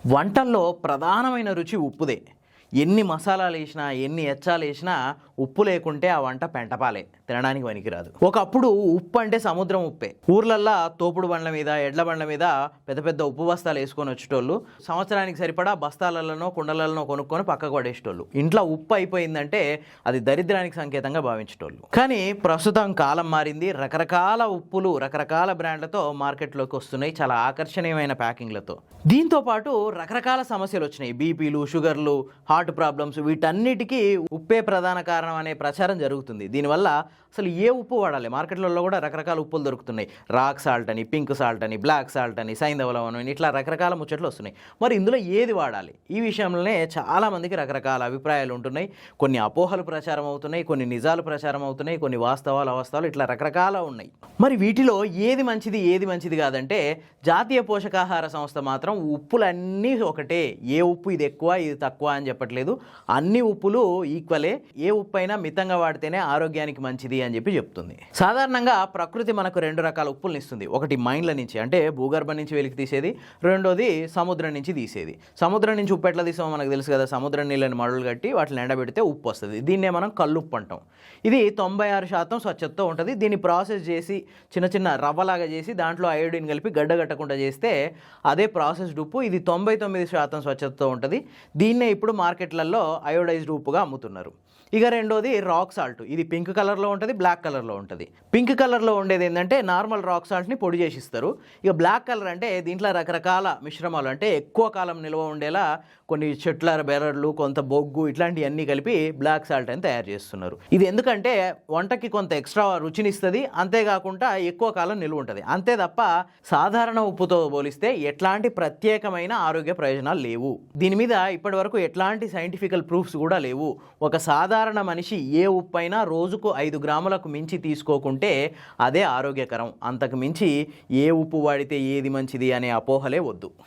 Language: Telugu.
వంటల్లో ప్రధానమైన రుచి ఉప్పుదే. ఎన్ని మసాలాలు వేసినా ఎన్ని ఎచ్చాలు వేసినా ఉప్పు లేకుంటే ఆ వంట పెంటపాలే, తినడానికి పనికిరాదు. ఒకప్పుడు ఉప్పు అంటే సముద్రం ఉప్పే. ఊర్లల్లో తోపుడు బండ్ల మీద ఎడ్ల బండ్ల మీద పెద్ద పెద్ద ఉప్పు బస్తాలు వేసుకొని వచ్చేటోళ్ళు. సంవత్సరానికి సరిపడా బస్తాలలోనో కుండలలో కొనుక్కొని పక్కకు పడేసేటోళ్ళు. ఇంట్లో ఉప్పు అయిపోయిందంటే అది దరిద్రానికి సంకేతంగా భావించేటోళ్ళు. కానీ ప్రస్తుతం కాలం మారింది. రకరకాల ఉప్పులు రకరకాల బ్రాండ్లతో మార్కెట్లోకి వస్తున్నాయి, చాలా ఆకర్షణీయమైన ప్యాకింగ్లతో. దీంతో పాటు రకరకాల సమస్యలు వచ్చినాయి. బీపీలు, షుగర్లు, హార్ట్ ప్రాబ్లమ్స్, వీటన్నిటికీ ఉప్పే ప్రధాన కారణం అనే ప్రచారం జరుగుతుంది. దీనివల్ల అసలు ఏ ఉప్పు వాడాలి? మార్కెట్లలో కూడా రకరకాల ఉప్పులు దొరుకుతున్నాయి. రాక్ సాల్ట్ అని, పింక్ సాల్ట్ అని, బ్లాక్ సాల్ట్ అని, సైంధవ లవణం అని, ఇట్లా రకరకాల ముచ్చట్లు వస్తున్నాయి. మరి ఇందులో ఏది వాడాలి? ఈ విషయంలోనే చాలామందికి రకరకాల అభిప్రాయాలు ఉంటున్నాయి. కొన్ని అపోహలు ప్రచారం అవుతున్నాయి, కొన్ని నిజాలు ప్రచారం అవుతున్నాయి, కొన్ని వాస్తవాలు అవాస్తవాలు, ఇట్లా రకరకాల ఉన్నాయి. మరి వీటిలో ఏది మంచిది ఏది మంచిది కాదంటే జాతీయ పోషకాహార సంస్థ మాత్రం ఉప్పులన్నీ ఒకటే, ఏ ఉప్పు ఇది ఎక్కువ ఇది తక్కువ అని చెప్పట్లేదు. అన్ని ఉప్పులు ఈక్వలే. ఏ ఉప్పు అయినా మితంగా వాడితేనే ఆరోగ్యానికి మంచిది అని చెప్పి చెప్తుంది. సాధారణంగా ప్రకృతి మనకు రెండు రకాల ఉప్పులను ఇస్తుంది. ఒకటి మైన్ల నుంచి, అంటే భూగర్భం నుంచి వెలికి తీసేది. రెండోది సముద్రం నుంచి తీసేది. సముద్రం నుంచి ఉప్పు ఎట్లా తీసామో మనకు తెలుసు కదా. సముద్రం నీళ్ళని మడులు కట్టి వాటిని ఎండబెడితే ఉప్పు వస్తుంది. దీన్నే మనం కల్లుప్పు అంటాం. ఇది 96% స్వచ్ఛతతో ఉంటుంది. దీన్ని ప్రాసెస్ చేసి చిన్న చిన్న రవ్వలాగా చేసి దాంట్లో అయోడిన్ కలిపి గడ్డగట్టకుండా చేస్తే అదే ప్రాసెస్డ్ ఉప్పు. ఇది 99% స్వచ్ఛతతో ఉంటుంది. దీన్నే ఇప్పుడు మార్కెట్లలో అయోడైజ్డ్ ఉప్పుగా అమ్ముతున్నారు. ఇక రెండోది రాక్ సాల్ట్. ఇది పింక్ కలర్లో ఉంటుంది, బ్లాక్ కలర్లో ఉంటుంది. పింక్ కలర్లో ఉండేది ఏంటంటే నార్మల్ రాక్ సాల్ట్ని పొడి చేసిస్తారు. ఇక బ్లాక్ కలర్ అంటే దీంట్లో రకరకాల మిశ్రమాలు, అంటే ఎక్కువ కాలం నిల్వ ఉండేలా కొన్ని చెట్ల బెరళ్ళు, కొంత బొగ్గు, ఇట్లాంటివన్నీ కలిపి బ్లాక్ సాల్ట్ అని తయారు చేస్తున్నారు. ఇది ఎందుకంటే వంటకి కొంత ఎక్స్ట్రా రుచినిస్తుంది, అంతేకాకుండా ఎక్కువ కాలం నిల్వ ఉంటుంది. అంతే తప్ప సాధారణ ఉప్పుతో పోలిస్తే ఎట్లాంటి ప్రత్యేకమైన ఆరోగ్య ప్రయోజనాలు లేవు. దీని మీద ఇప్పటి వరకు ఎట్లాంటి సైంటిఫికల్ ప్రూఫ్స్ కూడా లేవు. ఒక సాధారణ మనిషి ఏ ఉప్పు అయినా రోజుకు 5 గ్రాములకు మించి తీసుకోకుంటే అదే ఆరోగ్యకరం. అంతకు మించి ఏ ఉప్పు వాడితే ఏది మంచిది అనే అపోహలే వద్దు.